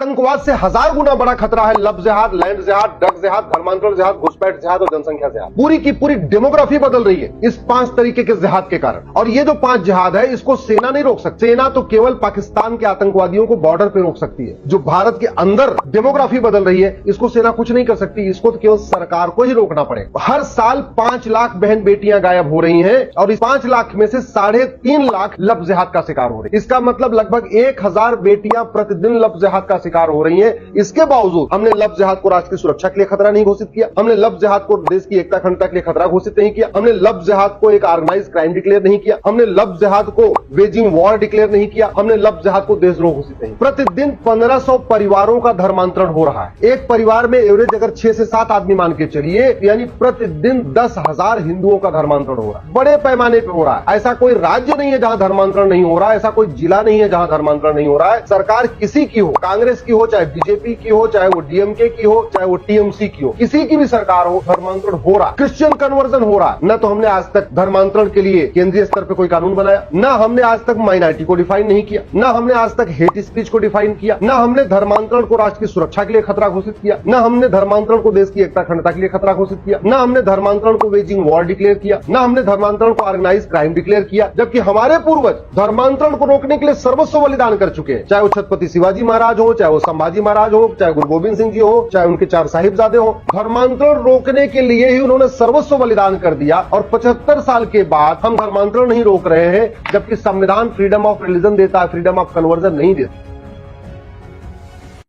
आतंकवाद से 1000 गुना बड़ा खतरा है लव जिहाद, लैंड जिहाद, ड्रग जिहाद, धर्मांतरण जिहाद, घुसपैठ जिहाद और जनसंख्या जिहाद। पूरी की पूरी डेमोग्राफी बदल रही है इस 5 तरीके के जिहाद के कारण। और ये जो 5 जिहाद है इसको सेना नहीं रोक सकती। सेना तो केवल पाकिस्तान के आतंकवादियों को बॉर्डर पे रोक सकती है। जो भारत के अंदर डेमोग्राफी बदल रही है इसको सेना कुछ नहीं कर सकती, इसको तो केवल सरकार को ही रोकना पड़ेगा। हर साल 5 लाख बहन बेटियां गायब हो रही हैं और इस 5 लाख में से 3.5 लाख लव जिहाद का शिकार हो रही है। इसका मतलब लगभग 1000 बेटियां प्रतिदिन लव जिहाद का शिकार हो रही हैं। इसके बावजूद हमने लव जिहाद को राष्ट्र की सुरक्षा के लिए खतरा नहीं घोषित किया, हमने लव जिहाद को देश की एकता अखंडता के लिए खतरा घोषित नहीं किया, हमने लव जिहाद को एक ऑर्गेनाइज क्राइम डिक्लेयर नहीं किया, हमने लव जिहाद को वेजिंग वॉर डिक्लेयर नहीं किया, हमने लव जिहाद को देशद्रोह घोषित नहीं। प्रतिदिन 1500 परिवारों का धर्मांतरण हो रहा है। एक परिवार में एवरेज अगर 6 से 7 आदमी मान के चलिए, यानी प्रतिदिन 10,000 हिंदुओं का धर्मांतरण हो रहा है। बड़े पैमाने पर हो रहा है। ऐसा कोई राज्य नहीं है जहां धर्मांतरण नहीं हो रहा है, ऐसा कोई जिला नहीं है जहां धर्मांतरण नहीं हो रहा है। सरकार किसी की हो, कांग्रेस की हो, चाहे बीजेपी की हो, चाहे वो डीएमके की हो, चाहे वो टीएमसी की हो, किसी की भी सरकार हो, धर्मांतरण हो रहा है, क्रिश्चियन कन्वर्जन हो रहा है। न तो हमने आज तक धर्मांतरण के लिए केंद्रीय स्तर पर कोई कानून बनाया, न हमने आज तक माइनॉरिटी को डिफाइन नहीं किया, न हमने आज तक हेट स्पीच को डिफाइन किया, न हमने धर्मांतरण को राष्ट्र की सुरक्षा के लिए खतरा घोषित किया, न हमने धर्मांतरण को देश की एकता अखंडता के लिए खतरा घोषित किया, न हमने धर्मांतरण को वेजिंग वॉर डिक्लेयर किया, न हमने धर्मांतरण को ऑर्गेनाइज क्राइम डिक्लेयर किया। जबकि हमारे पूर्वज धर्मांतरण को रोकने के लिए सर्वस्व बलिदान कर चुके हैं। चाहे वो छत्रपति शिवाजी महाराज हो, चाहे वो संभाजी महाराज हो, चाहे गुरु गोविंद सिंह जी हो, चाहे उनके 4 साहिबजादे हो, धर्मांतरण रोकने के लिए ही उन्होंने सर्वस्व बलिदान कर दिया। और 75 साल के बाद हम धर्मांतरण नहीं रोक रहे हैं, जबकि संविधान फ्रीडम ऑफ रिलीजन देता है, फ्रीडम ऑफ कन्वर्जन नहीं देता।